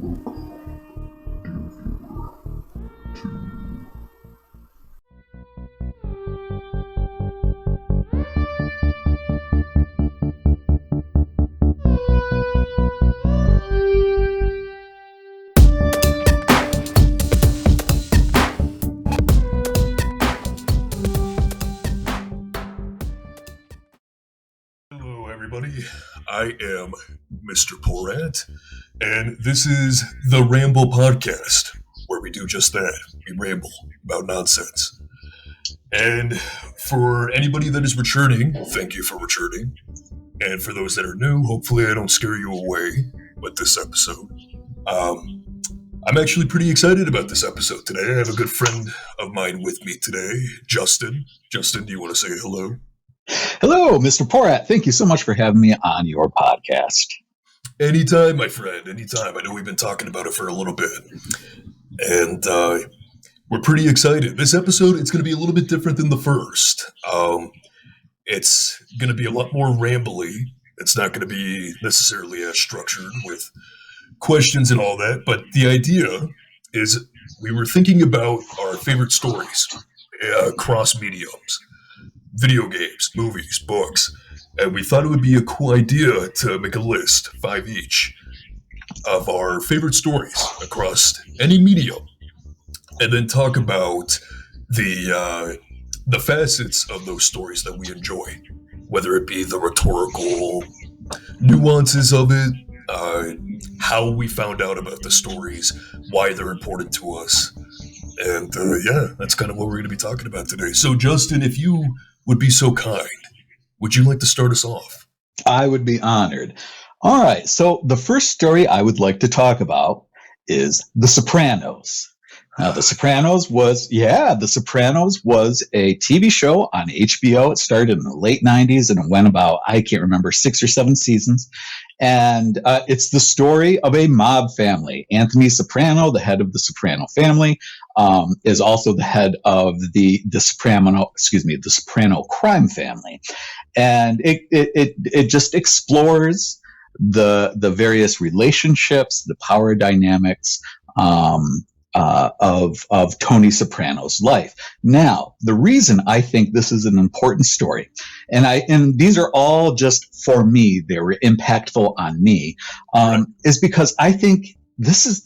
Hello, everybody. I am Mr. Porat, and this is the Ramble podcast, where we do just that. We ramble about nonsense. And for anybody that is returning, thank you for returning. And for those that are new, hopefully I don't scare you away with this episode. I'm actually pretty excited about this episode today. I have a good friend of mine with me today, Justin. Justin, do you want to say hello? Hello, Mr. Porat. Thank you so much for having me on your podcast. Anytime, my friend, anytime. I know we've been talking about it for a little bit. And we're pretty excited. This episode, it's going to be a little bit different than the first. It's going to be a lot more rambly. It's not going to be necessarily as structured with questions and all that. But the idea is we were thinking about our favorite stories across mediums. Video games, movies, books, and we thought it would be a cool idea to make a list, 5 each, of our favorite stories across any medium, and then talk about the facets of those stories that we enjoy, whether it be the rhetorical nuances of it, how we found out about the stories, why they're important to us, and that's kind of what we're going to be talking about today. So, Justin, if you would be so kind, would you like to start us off? I would be honored. All right. So the first story I would like to talk about is The Sopranos. Now, The Sopranos was a TV show on HBO. It started in the late 90s and it went about, I can't remember, 6 or 7 seasons. And it's the story of a mob family. Anthony Soprano, the head of the Soprano family, is also the head of the Soprano crime family. And it just explores the various relationships, the power dynamics, of Tony Soprano's life. Now, the reason I think this is an important story, and these are all just for me, they were impactful on me, is because I think this is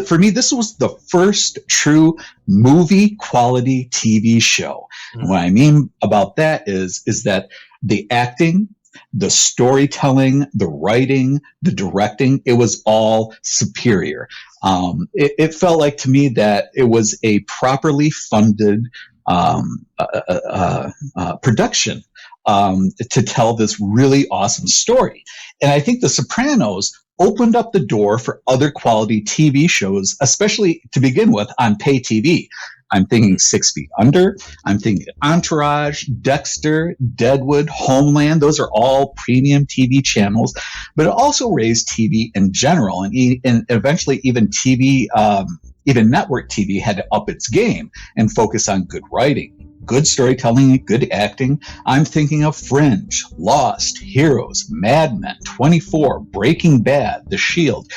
for me, this was the first true movie quality TV show. Mm-hmm. And what I mean about that is that the acting, the storytelling, the writing, the directing, it was all superior. It felt like to me that it was a properly funded production to tell this really awesome story. And I think The Sopranos opened up the door for other quality TV shows, especially to begin with on pay TV. I'm thinking 6 Feet Under. I'm thinking Entourage, Dexter, Deadwood, Homeland. Those are all premium TV channels, but it also raised TV in general, and eventually even TV, even network TV had to up its game and focus on good writing, good storytelling, good acting. I'm thinking of Fringe, Lost, Heroes, Mad Men, 24, Breaking Bad, The Shield.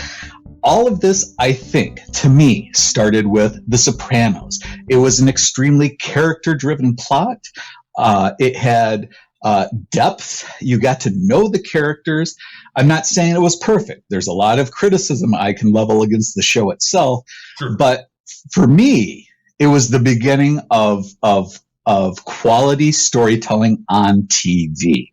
All of this, I think, to me, started with The Sopranos. It was an extremely character-driven plot. It had depth. You got to know the characters. I'm not saying it was perfect. There's a lot of criticism I can level against the show itself. Sure. But for me, it was the beginning of quality storytelling on TV.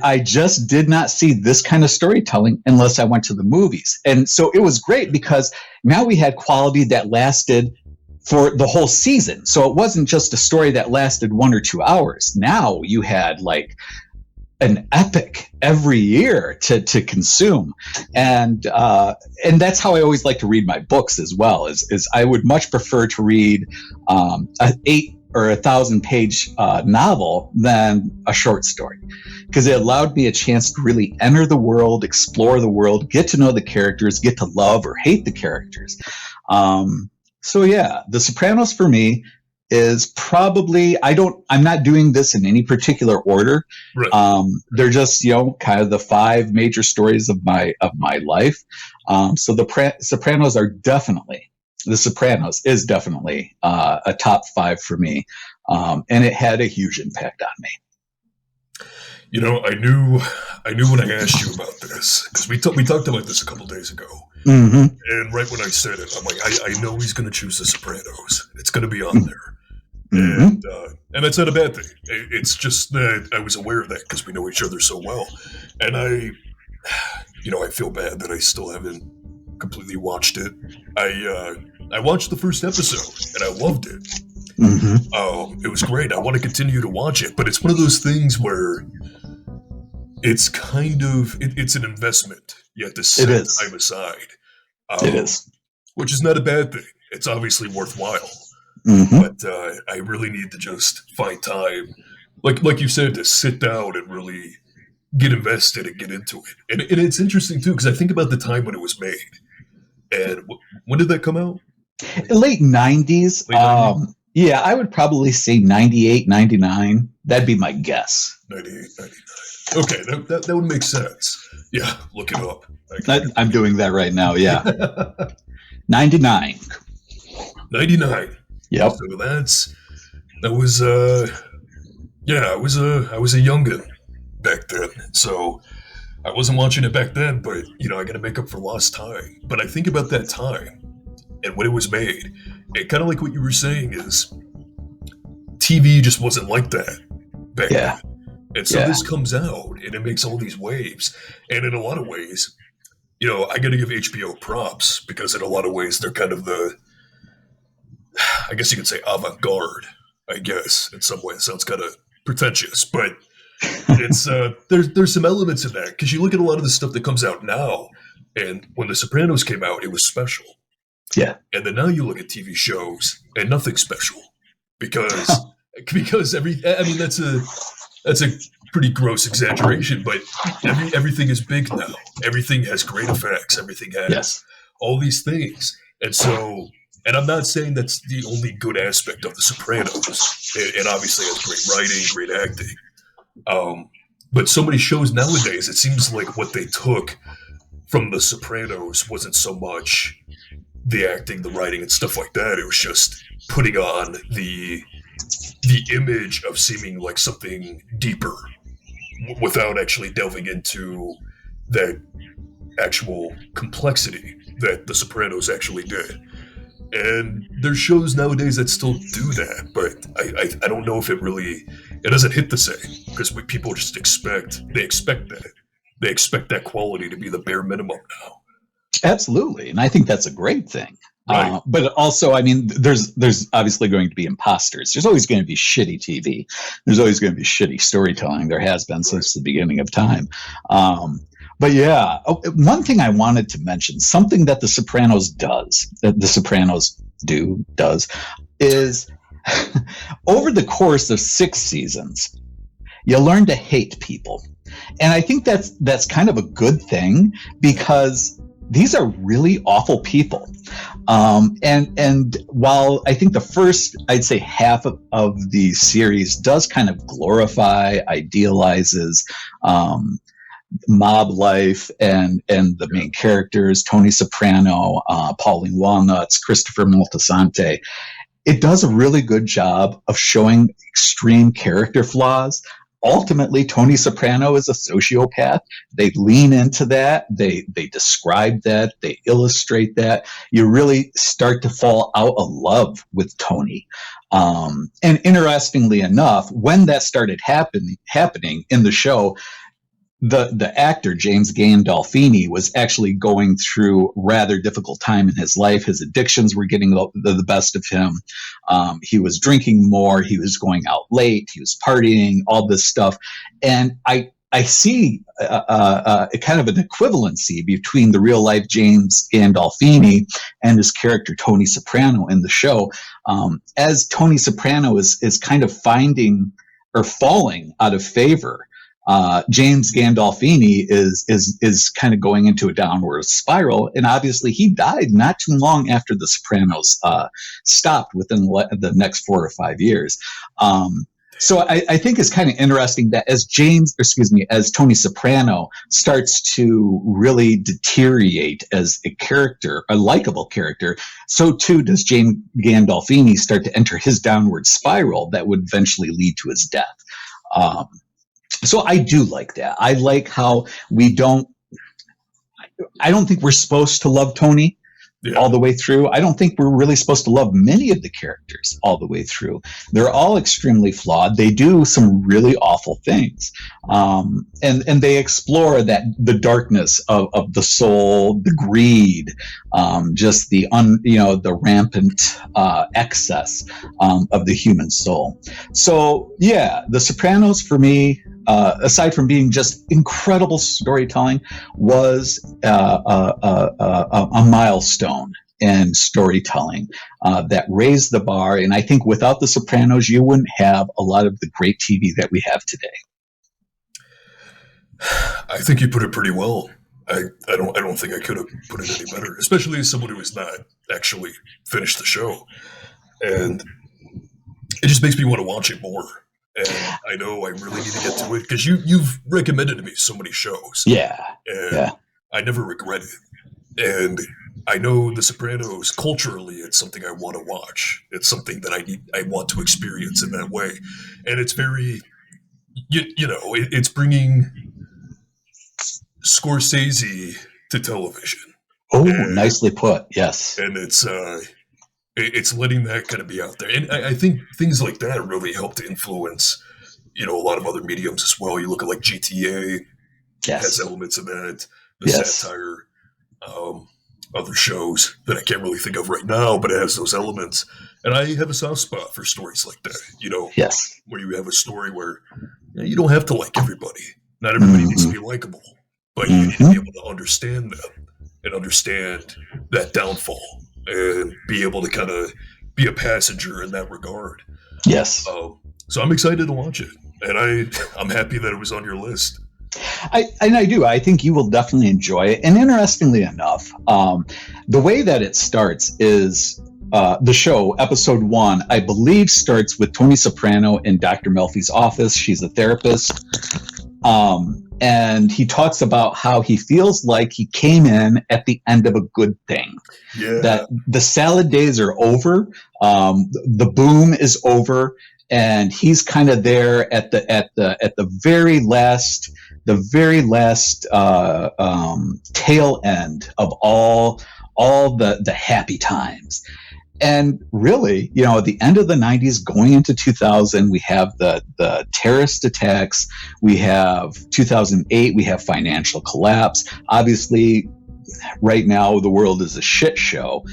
I just did not see this kind of storytelling unless I went to the movies. And so it was great because now we had quality that lasted for the whole season. So it wasn't just a story that lasted 1 or 2 hours. Now you had like an epic every year to consume. And that's how I always like to read my books as well, is I would much prefer to read an 8 or 1,000-page novel than a short story, because it allowed me a chance to really enter the world, explore the world, get to know the characters, get to love or hate the characters. So yeah, The Sopranos for me, is probably, I'm not doing this in any particular order. Right. They're just, kind of the 5 major stories of my life. So the Sopranos is definitely a top 5 for me. And it had a huge impact on me. I knew when I asked you about this, because we talked about this a couple days ago. Mm-hmm. And right when I said it, I'm like, I know he's going to choose The Sopranos. It's going to be on there. Mm-hmm. And that's not a bad thing. It's just that I was aware of that because we know each other so well. And I feel bad that I still haven't completely watched it. I watched the first episode and I loved it. Mm-hmm. It was great. I want to continue to watch it, but it's one of those things where it's kind of it's an investment. You have to set time aside. It is, which is not a bad thing. It's obviously worthwhile. Mm-hmm. But I really need to just find time, like you said, to sit down and really get invested and get into it. And it's interesting too because I think about the time when it was made. And when did that come out? Late 90s. Late 90s? Yeah, I would probably say 98, 99. That'd be my guess. 98, 99. Okay, that would make sense. Yeah, look it up. I'm doing that right now. Yeah, 99. 99. Yep. So I was a youngin back then. So I wasn't watching it back then, but I got to make up for lost time. But I think about that time and when it was made, and kind of like what you were saying is TV just wasn't like that back then. And so this comes out and it makes all these waves. And in a lot of ways, I got to give HBO props because in a lot of ways they're kind of I guess you could say avant-garde, I guess, in some ways. It sounds kind of pretentious, but it's there's some elements of that because you look at a lot of the stuff that comes out now, and when The Sopranos came out, it was special. Yeah. And then now you look at TV shows and nothing's special because that's a pretty gross exaggeration, but everything is big now. Everything has great effects. Everything has all these things. And so, and I'm not saying that's the only good aspect of The Sopranos. It obviously has great writing, great acting. But so many shows nowadays, it seems like what they took from The Sopranos wasn't so much the acting, the writing, and stuff like that. It was just putting on the image of seeming like something deeper without actually delving into that actual complexity that The Sopranos actually did. And there's shows nowadays that still do that, but I don't know if it doesn't hit the same because people just expect that. They expect that quality to be the bare minimum now. Absolutely. And I think that's a great thing. Right. But also, I mean, there's obviously going to be imposters. There's always going to be shitty TV. There's always going to be shitty storytelling. There has been since the beginning of time. But yeah, one thing I wanted to mention, something that The Sopranos does, is over the course of 6 seasons, you learn to hate people. And I think that's kind of a good thing because these are really awful people. And while I think the first, I'd say half of the series does kind of glorify, idealizes mob life and the main characters, Tony Soprano, Pauline Walnuts, Christopher Moltisanti, it does a really good job of showing extreme character flaws. Ultimately, Tony Soprano is a sociopath. They lean into that. They describe that. They illustrate that. You really start to fall out of love with Tony. And interestingly enough, when that started happening in the show, the actor James Gandolfini was actually going through a rather difficult time in his life. His addictions were getting the best of him. He was drinking more. He was going out late. He was partying, all this stuff. And I see a kind of an equivalency between the real life James Gandolfini and his character Tony Soprano in the show. As Tony Soprano is kind of finding or falling out of favor James Gandolfini is kind of going into a downward spiral, and obviously he died not too long after The Sopranos stopped within the next 4 or 5 years. So I think it's kind of interesting that as Tony Soprano starts to really deteriorate as a character, a likable character, so too does James Gandolfini start to enter his downward spiral that would eventually lead to his death. So I do like that. I like how I don't think we're supposed to love Tony all the way through. I don't think we're really supposed to love many of the characters all the way through. They're all extremely flawed. They do some really awful things. And they explore the darkness of the soul, the greed, just the rampant excess of the human soul. So yeah, The Sopranos for me, aside from being just incredible storytelling, was a milestone in storytelling that raised the bar. And I think without The Sopranos, you wouldn't have a lot of the great TV that we have today. I think you put it pretty well. I don't think I could have put it any better, especially as someone who has not actually finished the show. And it just makes me want to watch it more. And I know I really need to get to it because you've recommended to me so many shows. Yeah. And I never regret it. And I know The Sopranos, culturally, it's something I want to watch. It's something that I want to experience in that way. And it's very, it's bringing Scorsese to television. Oh, nicely put. Yes. And it's letting that kind of be out there. And I think things like that really help to influence, a lot of other mediums as well. You look at like GTA, has elements of that, the satire, other shows that I can't really think of right now, but it has those elements. And I have a soft spot for stories like that, where you have a story where you don't have to like everybody. Not everybody needs to be likable, but you need to be able to understand them and understand that downfall and be able to kind of be a passenger in that regard. Yes. So I'm excited to watch it, and I'm happy that it was on your list. I do. I think you will definitely enjoy it. And interestingly enough, the way that it starts is the show, episode 1, I believe, starts with Tony Soprano in Dr. Melfi's office. She's a therapist. And he talks about how he feels like he came in at the end of a good thing. Yeah. That the salad days are over, the boom is over, and he's kind of there at the very last tail end of all the happy times. And really, at the end of the 90s, going into 2000, we have the terrorist attacks. We have 2008, we have financial collapse. Obviously, right now, the world is a shit show.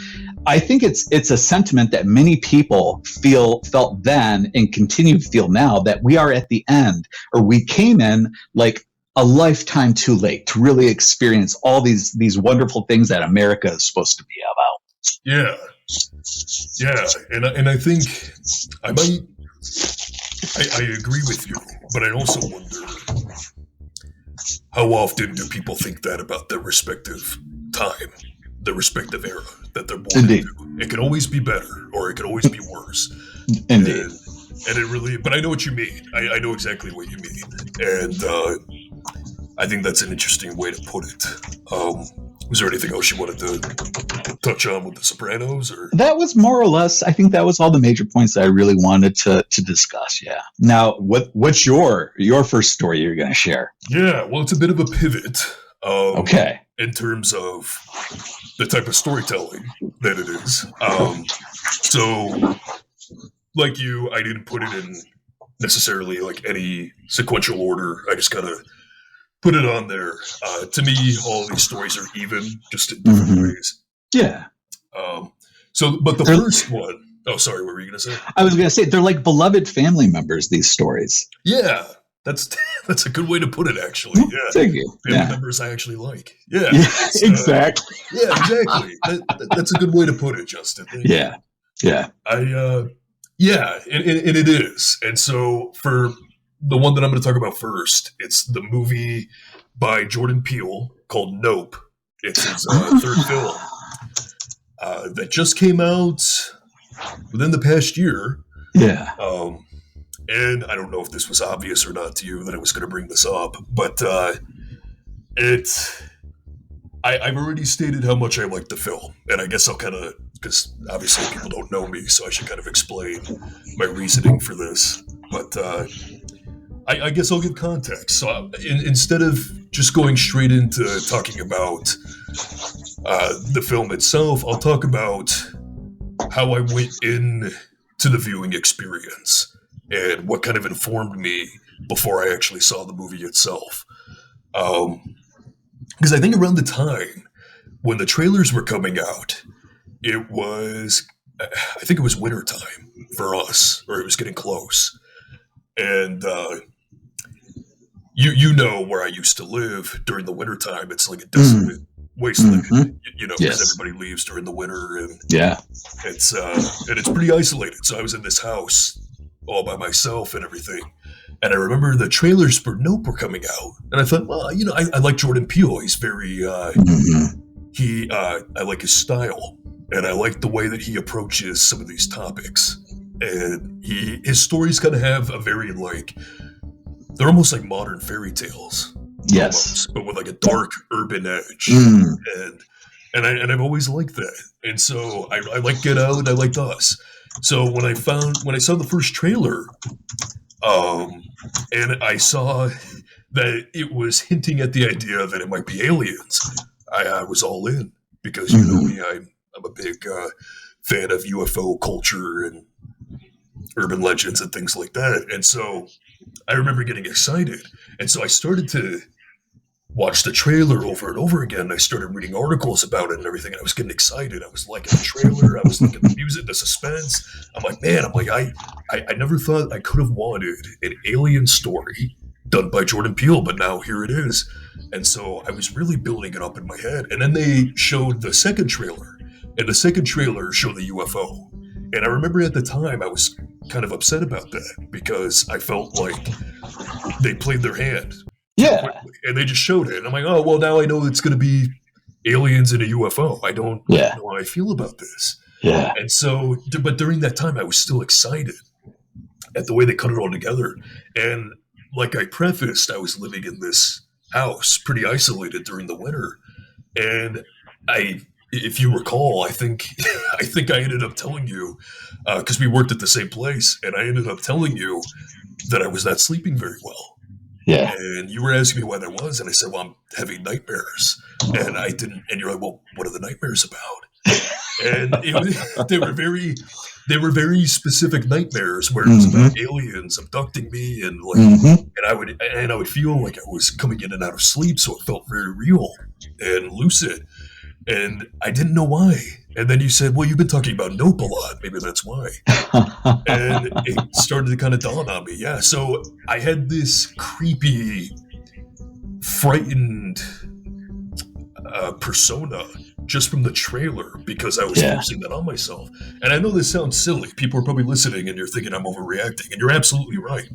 I think it's a sentiment that many people felt then and continue to feel now, that we are at the end, or we came in like a lifetime too late to really experience all these wonderful things that America is supposed to be about. Yeah, and I think I agree with you, but I also wonder how often do people think that about their respective time, their respective era that they're born into. It can always be better, or it can always be worse. Indeed. And it really, but I know what you mean. I know exactly what you mean. And I think that's an interesting way to put it. Was there anything else you wanted to touch on with The Sopranos? Or that was more or less, I think that was all the major points that I really wanted to discuss, yeah. Now, what's your first story you're going to share? Yeah, well, it's a bit of a pivot. Okay. In terms of the type of storytelling that it is. So, like you, I didn't put it in necessarily like any sequential order. I just kind of put it on there. To me, all of these stories are even, just in different ways. Yeah. But the first one, oh, sorry, what were you going to say? I was going to say, they're like beloved family members, these stories. Yeah, that's a good way to put it, actually. Yeah. Thank you. Family members I actually like. Yeah. Exactly. Yeah, exactly. That's a good way to put it, Justin. Yeah. Yeah. And it is. And so for the one that I'm going to talk about first, it's the movie by Jordan Peele called Nope. It's his third film that just came out within the past year. Yeah. And I don't know if this was obvious or not to you that I was going to bring this up, but I've already stated how much I like the film, and I guess I'll kind of, because obviously people don't know me, so I should kind of explain my reasoning for this. But I guess I'll give context. So instead of just going straight into talking about the film itself, I'll talk about how I went in to the viewing experience and what kind of informed me before I actually saw the movie itself. Because I think around the time when the trailers were coming out, I think it was wintertime for us, or it was getting close. And you know where I used to live during the wintertime. It's like a desolate wasteland, because everybody leaves during the winter, and it's pretty isolated. So I was in this house all by myself and everything. And I remember the trailers for Nope were coming out, and I thought, well, I like Jordan Peele. He's very I like his style, and I like the way that he approaches some of these topics. And his stories kind of have a very they're almost like modern fairy tales. Yes, almost, but with like a dark urban edge. And I've always liked that. And so I like Get Out. I liked Us. So when I saw the first trailer, and I saw that it was hinting at the idea that it might be aliens, I was all in, because you know me, I'm a big fan of UFO culture and urban legends and things like that. And so I remember getting excited. And so I started to watch the trailer over and over again. I started reading articles about it and everything, and I was getting excited. I was liking the trailer. I was liking the music, the suspense. I'm like, I never thought I could have wanted an alien story done by Jordan Peele, but now here it is. And so I was really building it up in my head. And then they showed the second trailer, and the second trailer showed the UFO. And I remember at the time I was kind of upset about that, because I felt like they played their hand. Yeah. Quickly, and they just showed it. And I'm like, oh, well, now I know it's going to be aliens in a UFO. I don't know how I feel about this. Yeah. And so, but during that time, I was still excited at the way they cut it all together. And like I prefaced, I was living in this house, pretty isolated during the winter. And if you recall, I think I ended up telling you, because we worked at the same place, and I ended up telling you that I was not sleeping very well. Yeah. And you were asking me why that was, and I said, well, I'm having nightmares. And I didn't, and you're like, well, what are the nightmares about? And they were very specific nightmares where it was about aliens abducting me, and and I would feel like I was coming in and out of sleep, so it felt very real and lucid. And I didn't know why. And then you said, well, you've been talking about Nope a lot. Maybe that's why. And it started to kind of dawn on me. Yeah. So I had this creepy, frightened persona just from the trailer, because I was forcing that on myself. And I know this sounds silly. People are probably listening and you're thinking I'm overreacting. And you're absolutely right.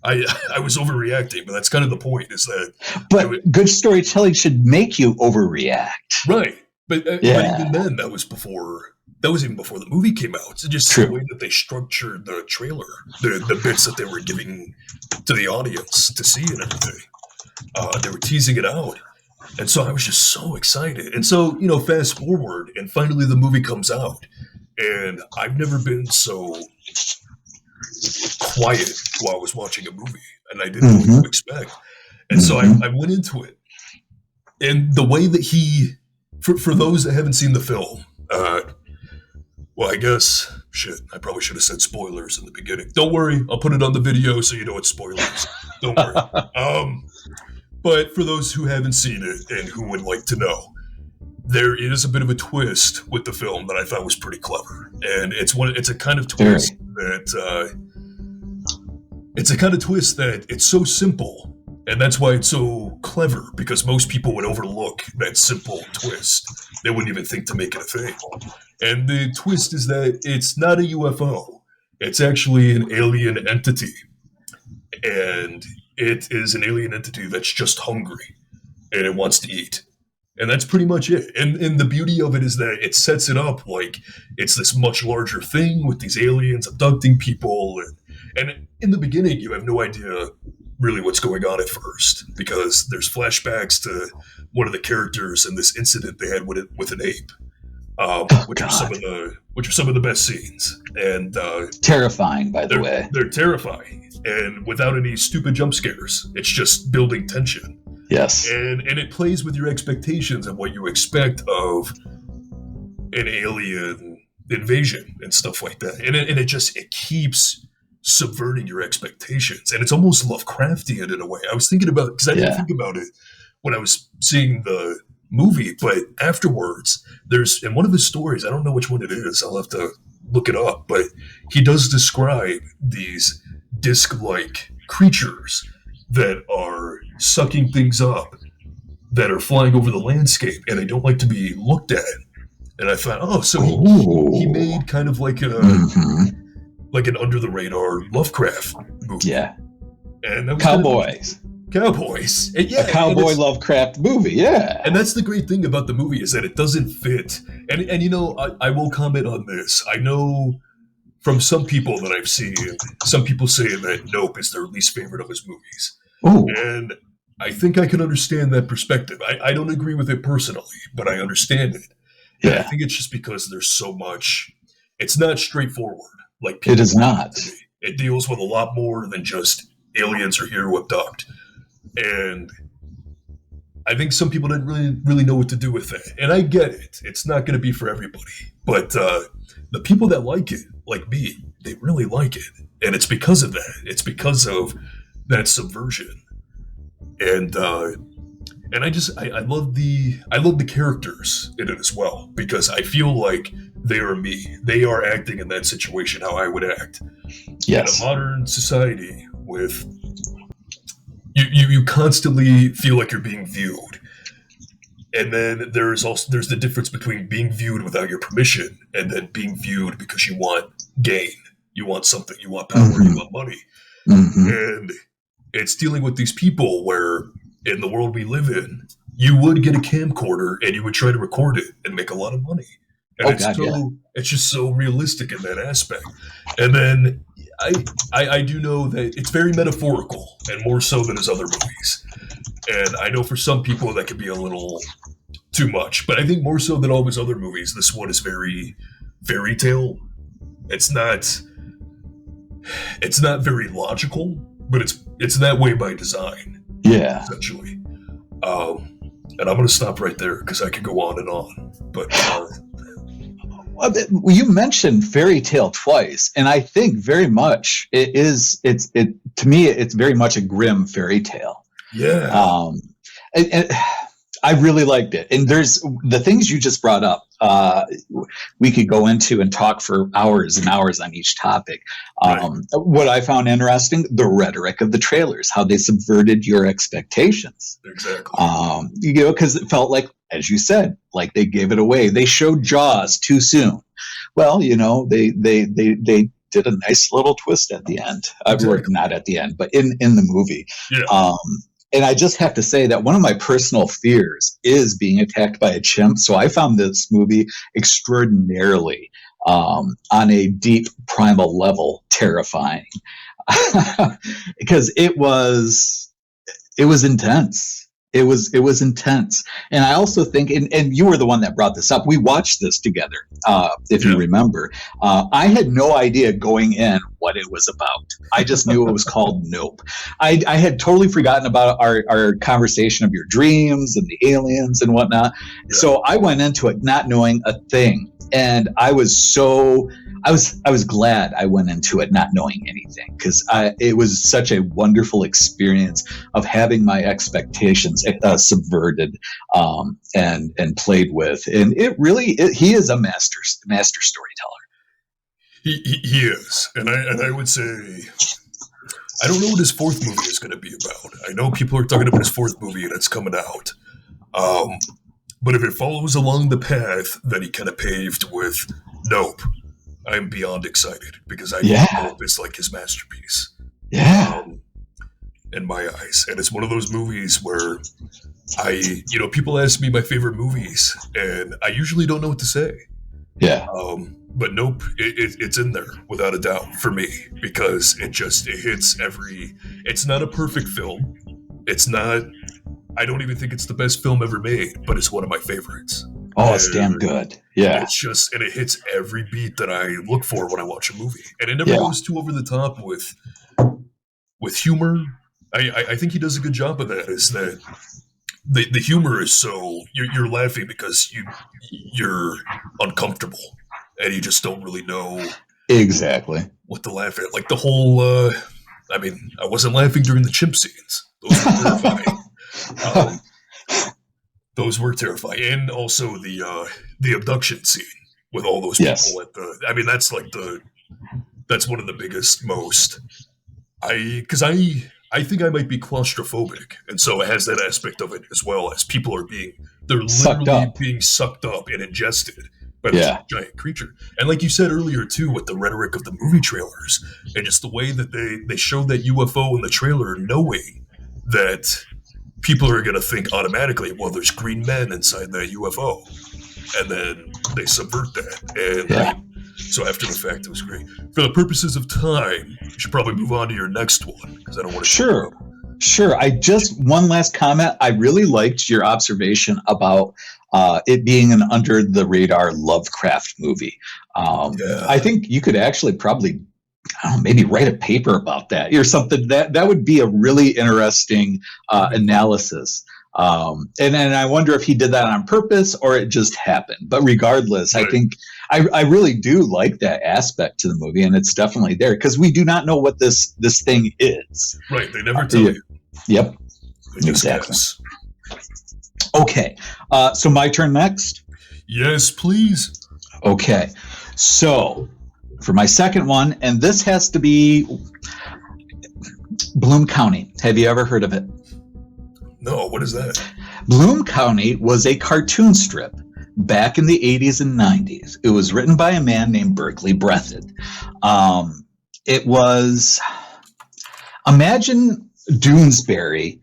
I was overreacting, but that's kind of the point, is that... But good storytelling should make you overreact. Right. But even then, that was even before the movie came out. It's just the way that they structured the trailer, the bits that they were giving to the audience to see and everything. They were teasing it out. And so I was just so excited. And so, fast forward, and finally the movie comes out. And I've never been so quiet while I was watching a movie. And I didn't know what to expect. And so I went into it. And the way that he... For those that haven't seen the film, well, I guess, I probably should have said spoilers in the beginning. Don't worry, I'll put it on the video so you know it's spoilers. Don't worry. But for those who haven't seen it and who would like to know, there is a bit of a twist with the film that I thought was pretty clever. And it's a kind of twist that it's so simple. And that's why it's so clever, because most people would overlook that simple twist. They wouldn't even think to make it a thing. And the twist is that it's not a UFO. It's actually an alien entity. and it is an alien entity that's just hungry and it wants to eat. And that's pretty much it. And the beauty of it is that it sets it up like it's this much larger thing with these aliens abducting people. And in the beginning, you have no idea really what's going on at first because there's flashbacks to one of the characters and this incident they had with an ape, which are some of the best scenes. And terrifying, by the way. They're terrifying, and without any stupid jump scares. It's just building tension. Yes. And it plays with your expectations of what you expect of an alien invasion and stuff like that. And it keeps subverting your expectations. And it's almost Lovecraftian in a way. I was thinking about, because I didn't think about it when I was seeing the movie, but afterwards, there's, in one of his stories, I don't know which one it is, I'll have to look it up, but he does describe these disc-like creatures that are sucking things up, that are flying over the landscape, and they don't like to be looked at. And I thought, so he made kind of like like an under the radar Lovecraft movie. Yeah. And that was Cowboys. And a cowboy Lovecraft movie, yeah. And that's the great thing about the movie, is that it doesn't fit. And you know, I will comment on this. I know from some people that I've seen, some people say that Nope is their least favorite of his movies. Ooh. And I think I can understand that perspective. I don't agree with it personally, but I understand it. Yeah. And I think it's just because there's so much, it's not straightforward. Like it is not. It deals with a lot more than just aliens are here to abduct. And I think some people didn't really know what to do with it. And I get it. It's not going to be for everybody. But the people that like it, like me, they really like it. And it's because of that. It's because of that subversion. And I love the characters in it as well, because I feel like they are me. They are acting in that situation how I would act. Yes. In a modern society with you constantly feel like you're being viewed. And then there's the difference between being viewed without your permission and then being viewed because you want gain. You want something, you want power, you want money. And it's dealing with these people where in the world we live in, you would get a camcorder and you would try to record it and make a lot of money. And it's just so realistic in that aspect. And then I do know that it's very metaphorical, and more so than his other movies. And I know for some people that could be a little too much, but I think more so than all of his other movies, this one is very fairy tale. It's not very logical, but it's that way by design. Yeah. Essentially. And I'm going to stop right there because I could go on and on. But you mentioned fairy tale twice, and I think very much to me it's very much a grim fairy tale. Yeah. And I really liked it. And there's the things you just brought up. We could go into and talk for hours and hours on each topic. Right. What I found interesting, the rhetoric of the trailers, how they subverted your expectations. Exactly. Because it felt like, as you said, like they gave it away. They showed Jaws too soon. Well, they did a nice little twist at the end. Exactly. Not at the end, but in the movie. Yeah. And I just have to say that one of my personal fears is being attacked by a chimp. So I found this movie extraordinarily, on a deep primal level, terrifying, because it was intense. It was intense. And I also think, and you were the one that brought this up. We watched this together, if you remember. I had no idea going in what it was about. I just knew it was called Nope. I had totally forgotten about our conversation of your dreams and the aliens and whatnot. Yeah. So I went into it not knowing a thing. And I was glad I went into it not knowing anything, because it was such a wonderful experience of having my expectations subverted and played with. And he is a master storyteller. He is, and I would say, I don't know what his fourth movie is going to be about. I know people are talking about his fourth movie and it's coming out. But if it follows along the path that he kind of paved with Nope, I'm beyond excited, because I know Nope is like his masterpiece. Yeah. in my eyes, and it's one of those movies where people ask me my favorite movies, and I usually don't know what to say. Yeah. But nope, it's in there without a doubt for me, because it hits every. It's not a perfect film. It's not. I don't even think it's the best film ever made, but it's one of my favorites. Oh, it's damn good. Yeah. And it hits every beat that I look for when I watch a movie, and it never goes too over the top with humor. I think he does a good job of that. Is that the humor is so you're laughing because you're uncomfortable and you just don't really know exactly what to laugh at. Like the whole, I wasn't laughing during the chimp scenes. Those were terrifying. Those were terrifying, and also the abduction scene with all those people at the. That's one of the biggest, most. Because I think I might be claustrophobic, and so it has that aspect of it as well, as people are they're literally being sucked up and ingested by this giant creature. And like you said earlier too, with the rhetoric of the movie trailers, and just the way that they show that UFO in the trailer, knowing that people are going to think automatically, well, there's green men inside that UFO, and then they subvert that. And so after the fact, it was great. For the purposes of time, you should probably move on to your next one, because I don't want to. Sure. One last comment. I really liked your observation about it being an under the radar Lovecraft movie. I think you could actually probably maybe write a paper about that or something. That would be a really interesting analysis. And I wonder if he did that on purpose or it just happened. But regardless, I think I really do like that aspect to the movie, and it's definitely there because we do not know what this thing is. Right, they never tell you. Yep, exactly. Okay, so my turn next? Yes, please. Okay, so for my second one, and this has to be Bloom County. Have you ever heard of it? No, what is that? Bloom County was a cartoon strip back in the 80s and 90s. It was written by a man named Berkeley Breathed. It was, imagine Doonesbury,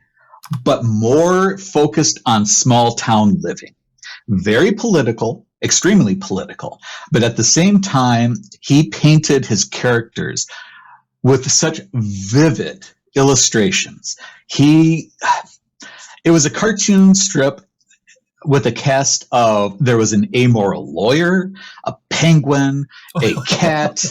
but more focused on small town living. Very political, extremely political, but at the same time, he painted his characters with such vivid illustrations. It was a cartoon strip with a cast of, there was an amoral lawyer, a penguin, a cat.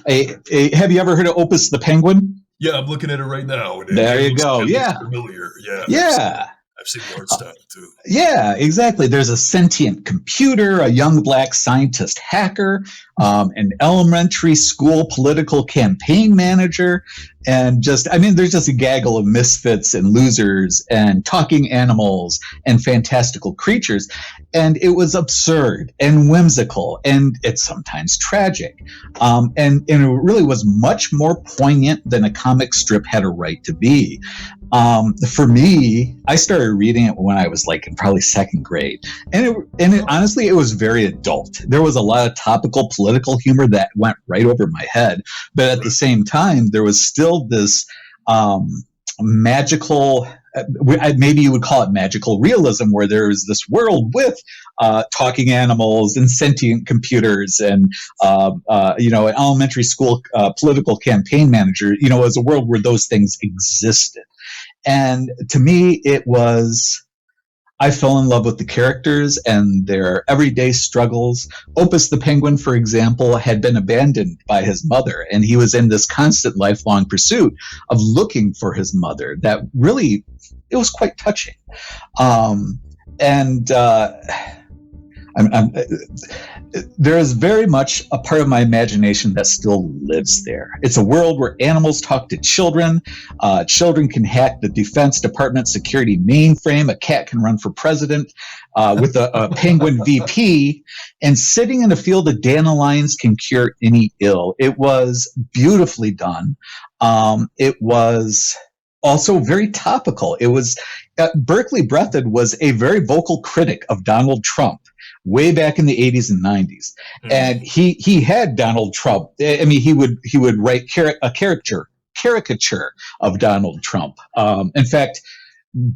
Have you ever heard of Opus the Penguin? Yeah, I'm looking at it right now. There you go. Yeah. Familiar. Yeah. Yeah. I've seen the art style too. Yeah, exactly. There's a sentient computer, a young black scientist hacker, an elementary school political campaign manager, and there's just a gaggle of misfits and losers and talking animals and fantastical creatures. And it was absurd and whimsical, and it's sometimes tragic. And it really was much more poignant than a comic strip had a right to be. For me, I started reading it when I was in probably second grade, and honestly, it was very adult. There was a lot of topical political humor that went right over my head, but at the same time, there was still this magical. Maybe you would call it magical realism, where there is this world with talking animals and sentient computers and an elementary school political campaign manager. As a world where those things existed. And to me, I fell in love with the characters and their everyday struggles. Opus the Penguin, for example, had been abandoned by his mother, and he was in this constant lifelong pursuit of looking for his mother. That really, it was quite touching. There is very much a part of my imagination that still lives there. It's a world where animals talk to children. Children can hack the Defense Department security mainframe. A cat can run for president with a penguin VP. And sitting in a field of dandelions can cure any ill. It was beautifully done. It was also very topical. It was Berkeley Breathed was a very vocal critic of Donald Trump way back in the 80s and 90s. And he had Donald Trump. I mean, he would write a caricature caricature of Donald Trump. In fact,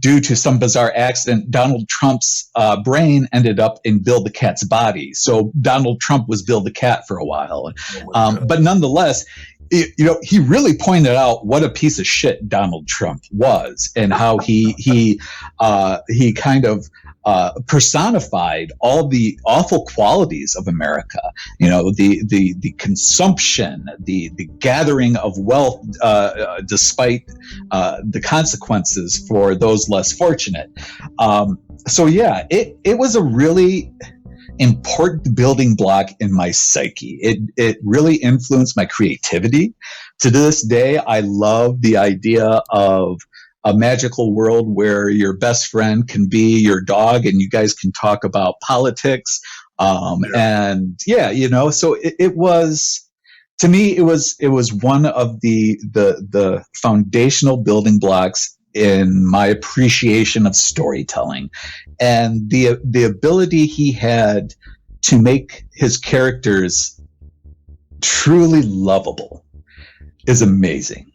due to some bizarre accident, Donald Trump's brain ended up in Bill the Cat's body. So Donald Trump was Bill the Cat for a while. But nonetheless, he really pointed out what a piece of shit Donald Trump was, and how he kind of personified all the awful qualities of America. The consumption, the gathering of wealth, despite the consequences for those less fortunate. It was a really important building block in my psyche. It really influenced my creativity. To this day, I love the idea of a magical world where your best friend can be your dog and you guys can talk about politics. So it was, to me, it was one of the foundational building blocks in my appreciation of storytelling, and the ability he had to make his characters truly lovable is amazing.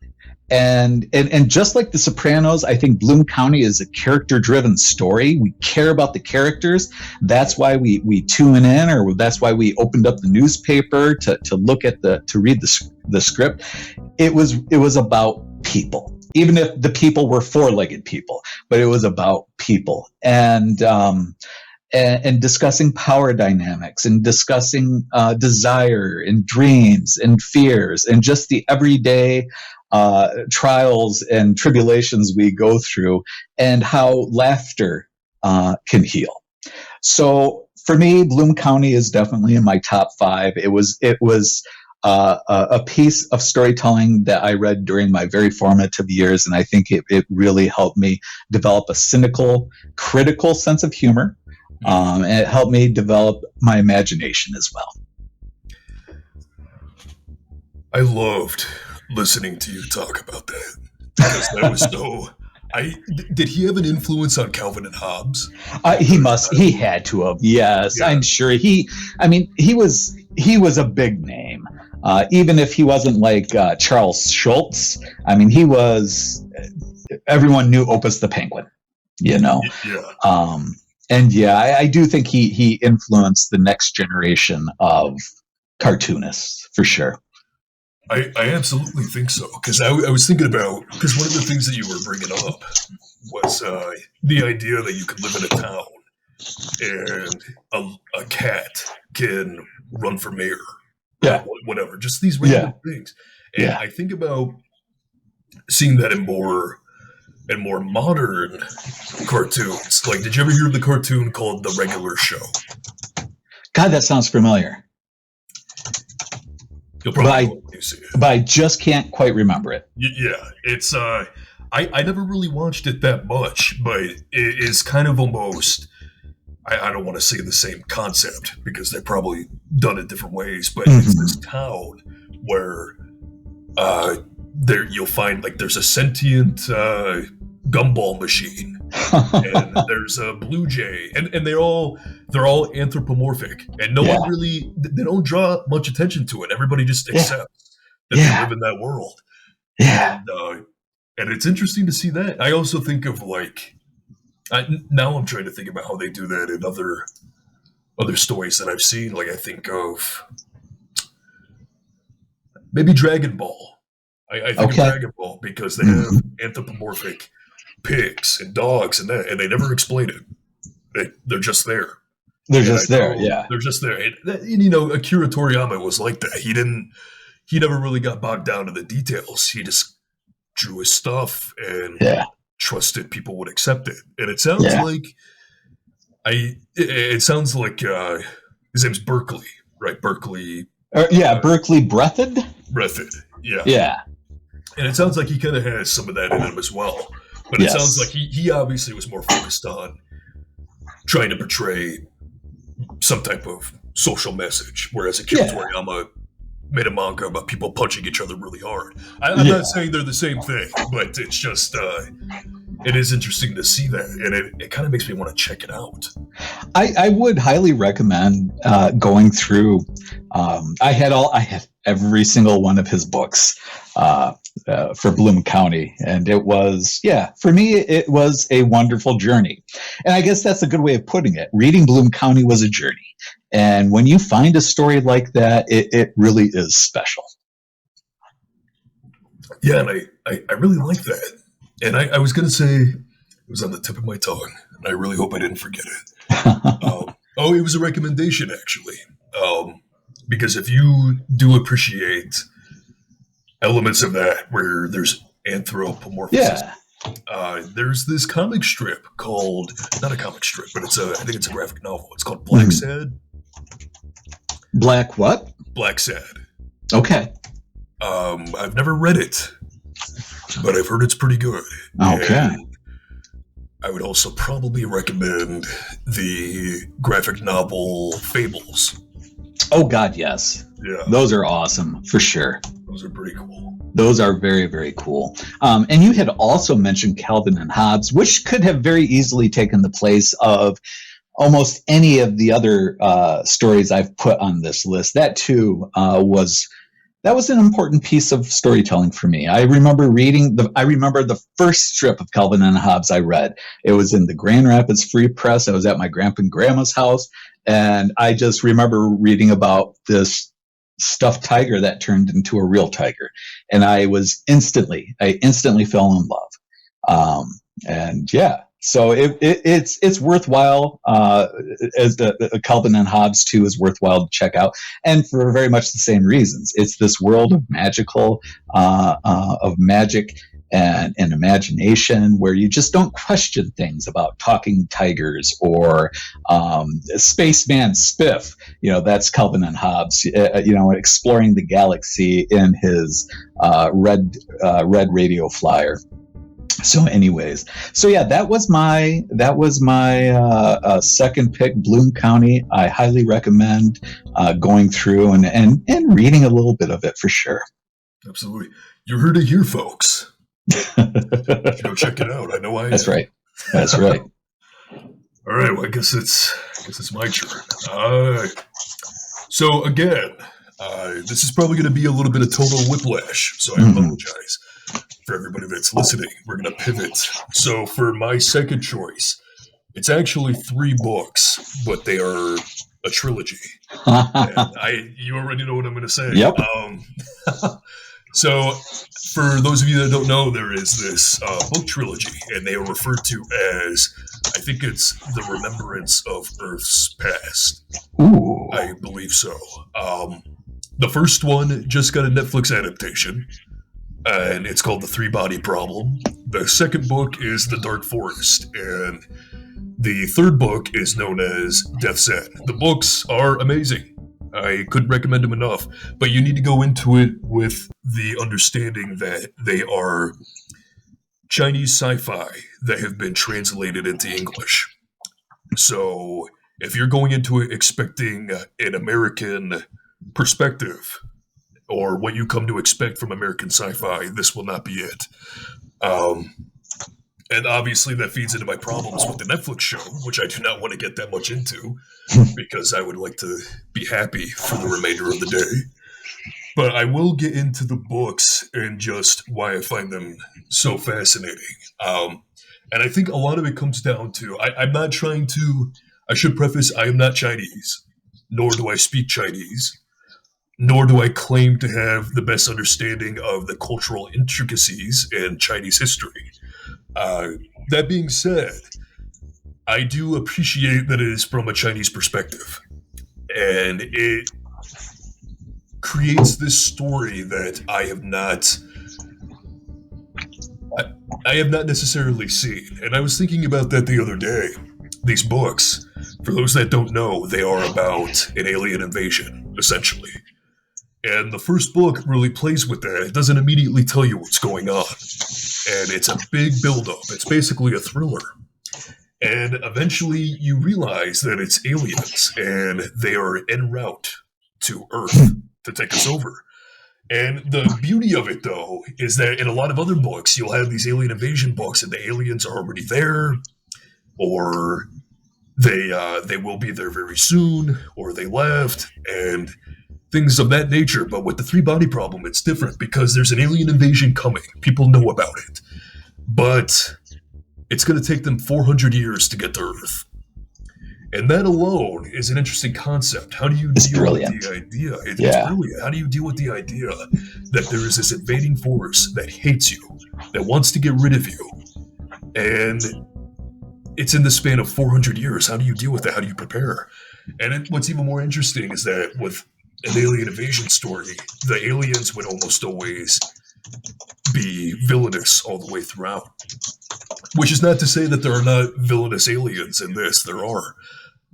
And just like The Sopranos, I think Bloom County is a character-driven story. We care about the characters. That's why we tune in, or that's why we opened up the newspaper to look at to read the script. It was about people, even if the people were four-legged people, but it was about people, and discussing power dynamics, and discussing desire and dreams and fears, and just the everyday trials and tribulations we go through, and how laughter can heal. So for me, Bloom County is definitely in my top 5. It was a piece of storytelling that I read during my very formative years, and I think it really helped me develop a cynical, critical sense of humor, and it helped me develop my imagination as well. I loved listening to you talk about that, because that was so. Did he have an influence on Calvin and Hobbes? He had to have. Yes, yeah. I'm sure he was a big name. Even if he wasn't like Charles Schultz, everyone knew Opus the Penguin, Yeah. I do think he influenced the next generation of cartoonists for sure. I absolutely think so, because I was thinking about, because one of the things that you were bringing up was the idea that you could live in a town and a cat can run for mayor. Yeah. Whatever. Just these random things. And I think about seeing that in more modern cartoons. Like, did you ever hear of the cartoon called The Regular Show? God, that sounds familiar. You'll probably see it. But I just can't quite remember it. Yeah. It's I never really watched it that much, but it is kind of almost, I don't want to say the same concept, because they've probably done it different ways, but it's this town where there you'll find, like, there's a sentient gumball machine, and there's a blue jay, and they're all anthropomorphic, and no one really, they don't draw much attention to it. Everybody just accepts that they live in that world. And it's interesting to see that. I also think of, like, now I'm trying to think about how they do that in other stories that I've seen. Like, I think of maybe Dragon Ball. I think of Dragon Ball, because they have anthropomorphic pigs and dogs and that, and they never explain it. They're just there. They're just there. And, Akira Toriyama was like that. He never really got bogged down to the details. He just drew his stuff and trusted people would accept it. And it sounds like it sounds like his name's Berkeley, right? Berkeley. Berkeley Breathed. Breathed. Yeah. And it sounds like he kind of has some of that in him as well. But it sounds like he obviously was more focused on trying to portray some type of social message, whereas Akira Toriyama made a manga about people punching each other really hard. I'm not saying they're the same thing, but it's just it is interesting to see that, and it kind of makes me want to check it out. I would highly recommend going through. I had every single one of his books. for Bloom County, and it was, for me, it was a wonderful journey. And I guess that's a good way of putting it. Reading Bloom County was a journey, and when you find a story like that, it really is special. Yeah, and I really like that. And I was going to say, it was on the tip of my tongue, and I really hope I didn't forget it. It was a recommendation, actually. Because if you do appreciate elements of that where there's anthropomorphism, there's this comic strip called, not a comic strip, but I think it's a graphic novel. It's called Black Sad. Black what? Black Sad. Okay. I've never read it, but I've heard it's pretty good. Okay. And I would also probably recommend the graphic novel Fables. Oh, God, yes. Yeah. Those are awesome, for sure. Those are pretty cool. Those are very, very cool. And you had also mentioned Calvin and Hobbes, which could have very easily taken the place of almost any of the other stories I've put on this list. That, too, was an important piece of storytelling for me. I remember the first strip of Calvin and Hobbes I read. It was in the Grand Rapids Free Press. I was at my grandpa and grandma's house, and I just remember reading about this stuffed tiger that turned into a real tiger, and I instantly fell in love. So it's worthwhile, as the Calvin and Hobbes too is worthwhile to check out, and for very much the same reasons. It's this world of magic and imagination where you just don't question things about talking tigers or spaceman Spiff. That's Calvin and Hobbes. Exploring the galaxy in his red radio flyer. So anyways, that was my second pick, Bloom County. I highly recommend going through and reading a little bit of it for sure. Absolutely. You heard it here, folks. Go check it out. I know I am. That's right. That's right. All right. Well, I guess it's my turn. So again, this is probably going to be a little bit of total whiplash. So I apologize for everybody that's listening. We're going to pivot. So for my second choice, it's actually 3 books, but they are a trilogy. And you already know what I'm going to say. Yep. So for those of you that don't know, there is this book trilogy, and they are referred to as, I think it's The Remembrance of Earth's Past. Ooh. I believe so. The first one just got a Netflix adaptation, and it's called The Three-Body Problem. The second book is The Dark Forest, and the third book is known as Death's End. The books are amazing. I couldn't recommend them enough, but you need to go into it with the understanding that they are Chinese sci-fi that have been translated into English. So if you're going into it expecting an American perspective, or what you come to expect from American sci-fi, this will not be it. And obviously that feeds into my problems with the Netflix show, which I do not want to get that much into, because I would like to be happy for the remainder of the day. But I will get into the books and just why I find them so fascinating. And I think a lot of it comes down to, I should preface, I am not Chinese, nor do I speak Chinese, nor do I claim to have the best understanding of the cultural intricacies in Chinese history. That being said, I do appreciate that it is from a Chinese perspective, and it creates this story that I have not necessarily seen. And I was thinking about that the other day. These books, for those that don't know, they are about an alien invasion, essentially. And the first book really plays with that. It doesn't immediately tell you what's going on. And it's a big buildup. It's basically a thriller. And eventually you realize that it's aliens, and they are en route to Earth to take us over. And the beauty of it, though, is that in a lot of other books, you'll have these alien invasion books, and the aliens are already there, or they will be there very soon, or they left. And things of that nature. But with the three body problem, it's different because there's an alien invasion coming. People know about it. But it's going to take them 400 years to get to Earth. And that alone is an interesting concept. How do you deal with the idea? It's brilliant. How do you deal with the idea that there is this invading force that hates you, that wants to get rid of you, and it's in the span of 400 years? How do you deal with that? How do you prepare? And what's even more interesting is that with an alien invasion story, the aliens would almost always be villainous all the way throughout. Which is not to say that there are not villainous aliens in this. There are,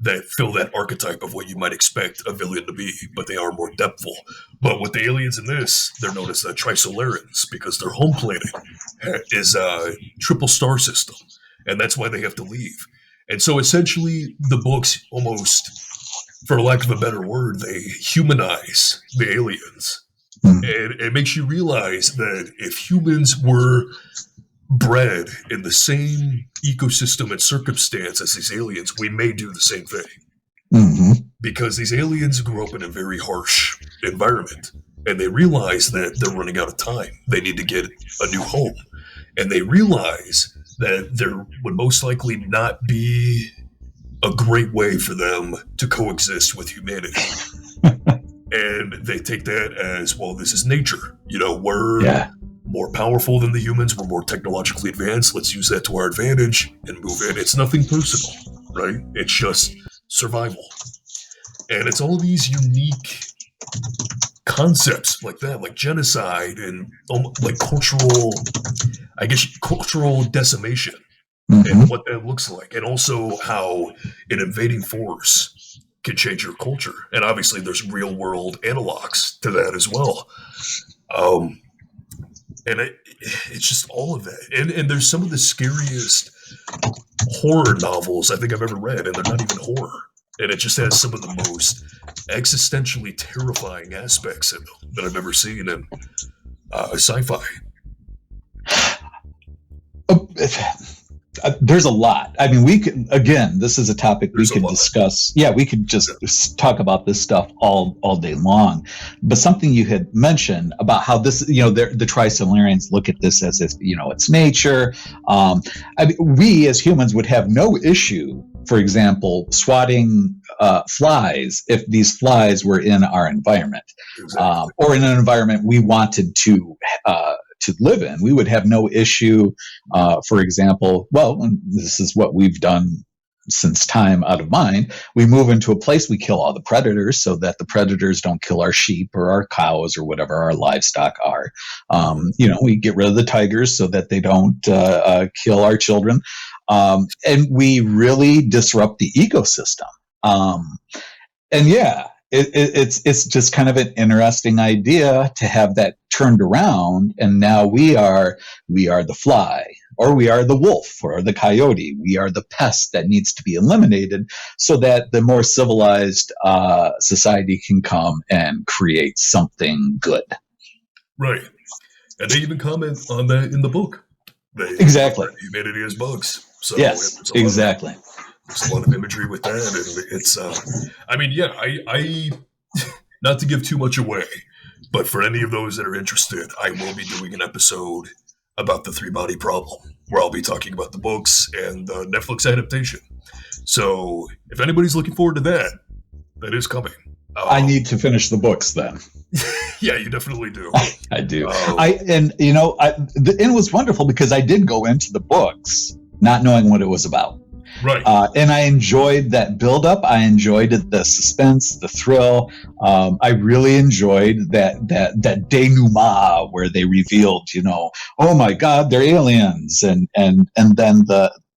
that fill that archetype of what you might expect a villain to be, but they are more depthful. But with the aliens in this, they're known as the Trisolarans because their home planet is a triple star system, and that's why they have to leave. And so essentially the books almost, for lack of a better word, they humanize the aliens. And it makes you realize that if humans were bred in the same ecosystem and circumstance as these aliens, we may do the same thing. Mm-hmm. Because these aliens grew up in a very harsh environment, and they realize that they're running out of time. They need to get a new home. And they realize that there would most likely not be a great way for them to coexist with humanity. And they take that as, well, this is nature. We're more powerful than the humans. We're more technologically advanced. Let's use that to our advantage and move in. It's nothing personal, right? It's just survival. And it's all these unique concepts like that, like genocide and like cultural decimation, and what that looks like. And also how an invading force can change your culture. And obviously there's real world analogs to that as well. And it's just all of that. And there's some of the scariest horror novels I think I've ever read, and they're not even horror. And it just has some of the most existentially terrifying aspects in them that I've ever seen in sci-fi. There's a lot. I mean, we could, again, this is a topic we could discuss. Yeah, we could just talk about this stuff all day long. But something you had mentioned about how this, the Trisolarians look at this as if, it's nature. We as humans would have no issue, for example, swatting flies if these flies were in our environment, or in an environment we wanted to live in. We would have no issue, for example, this is what we've done since time out of mind. We move into a place, we kill all the predators so that the predators don't kill our sheep or our cows or whatever our livestock are. We get rid of the tigers so that they don't kill our children. And we really disrupt the ecosystem. It's just kind of an interesting idea to have that turned around, and now we are the fly, or we are the wolf, or the coyote. We are the pest that needs to be eliminated, so that the more civilized society can come and create something good. Right, and they even comment on that in the book. Exactly, humanity is bugs. So yes, exactly. There's a lot of imagery with that, and it's, I not to give too much away, but for any of those that are interested, I will be doing an episode about the three body problem, where I'll be talking about the books and the Netflix adaptation. So if anybody's looking forward to that, that is coming. I need to finish the books then. Yeah, you definitely do. I do. It was wonderful because I did go into the books not knowing what it was about. Right. And I enjoyed that buildup. I enjoyed the suspense, the thrill. I really enjoyed that denouement where they revealed, oh my God, they're aliens. And then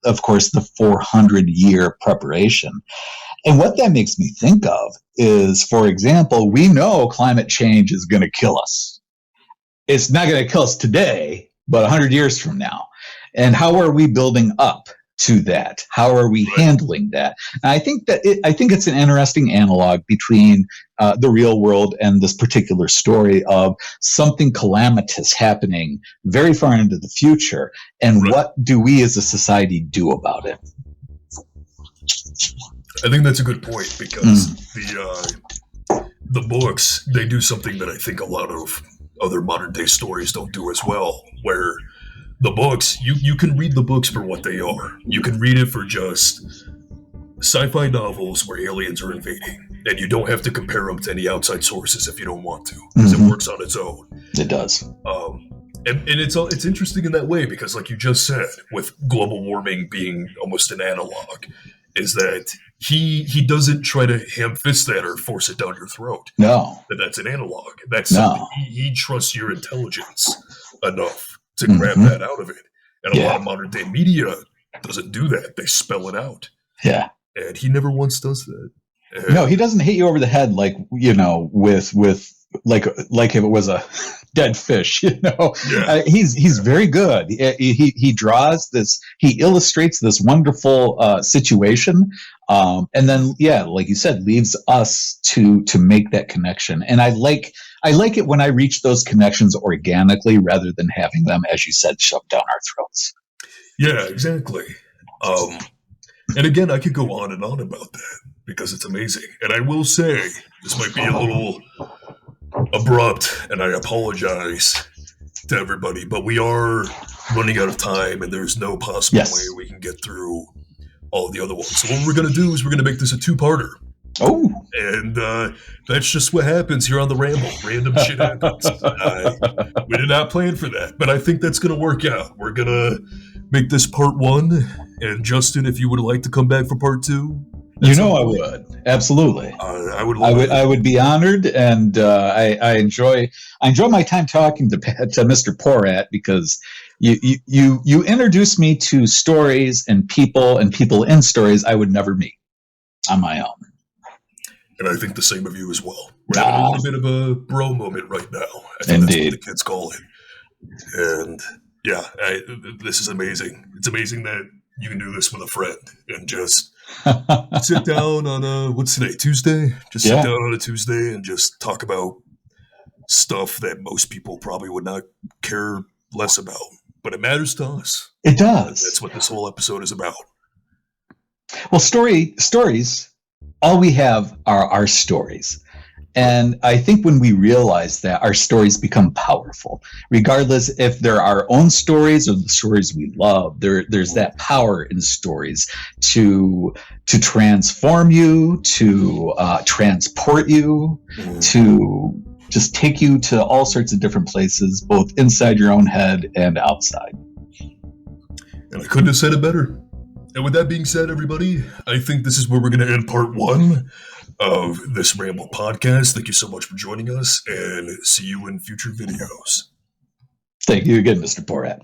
of course, the 400-year preparation. And what that makes me think of is, for example, we know climate change is going to kill us. It's not going to kill us today, but 100 years from now. And how are we building up to that? How are we handling that? And I think it's an interesting analog between the real world and this particular story of something calamitous happening very far into the future, and what do we as a society do about it? the books, they do something that I think a lot of other modern day stories don't do as well, where the books, you can read the books for what they are. You can read it for just sci-fi novels where aliens are invading, and you don't have to compare them to any outside sources if you don't want to, because it works on its own. It does. And it's interesting in that way because, like you just said, with global warming being almost an analog, is that he doesn't try to ham-fist that or force it down your throat. No. That's an analog. That's something he trusts your intelligence enough to grab that out of it. And a lot of modern day media doesn't do that. They spell it out. Yeah. And he never once does that. No, he doesn't hit you over the head with like if it was a dead fish, Yeah. He's very good. He draws this, he illustrates this wonderful situation, and then like you said, leaves us to make that connection. And I like it when I reach those connections organically rather than having them, as you said, shoved down our throats. Yeah, exactly. And again, I could go on and on about that because it's amazing. And I will say, this might be a little abrupt, and I apologize to everybody, but we are running out of time, and there's no possible way we can get through all of the other ones. So what we're going to do is we're going to make this a two-parter. Oh. And that's just what happens here on the Ramble. Random shit happens. We did not plan for that, but I think that's going to work out. We're going to make this part one. And Justin, if you would like to come back for part two, I would. Absolutely. I would be honored, and I enjoy my time talking to Mr. Porat because you introduced me to stories and people in stories I would never meet on my own. And I think the same of you as well. We're having a little bit of a bro moment right now. I think Indeed. That's what the kids call it. And yeah, this is amazing. It's amazing that you can do this with a friend and just sit down on what's today, Tuesday? Just sit down on a Tuesday and just talk about stuff that most people probably would not care less about. But it matters to us. It does. That's what this whole episode is about. Well, stories, all we have are our stories. And I think when we realize that, our stories become powerful, regardless if they're our own stories or the stories we love. There's that power in stories to transform you, to transport you, to just take you to all sorts of different places, both inside your own head and outside. And I couldn't have said it better. And with that being said, everybody, I think this is where we're going to end part one of this Ramble podcast. Thank you so much for joining us, and see you in future videos. Thank you again, Mr. Porat.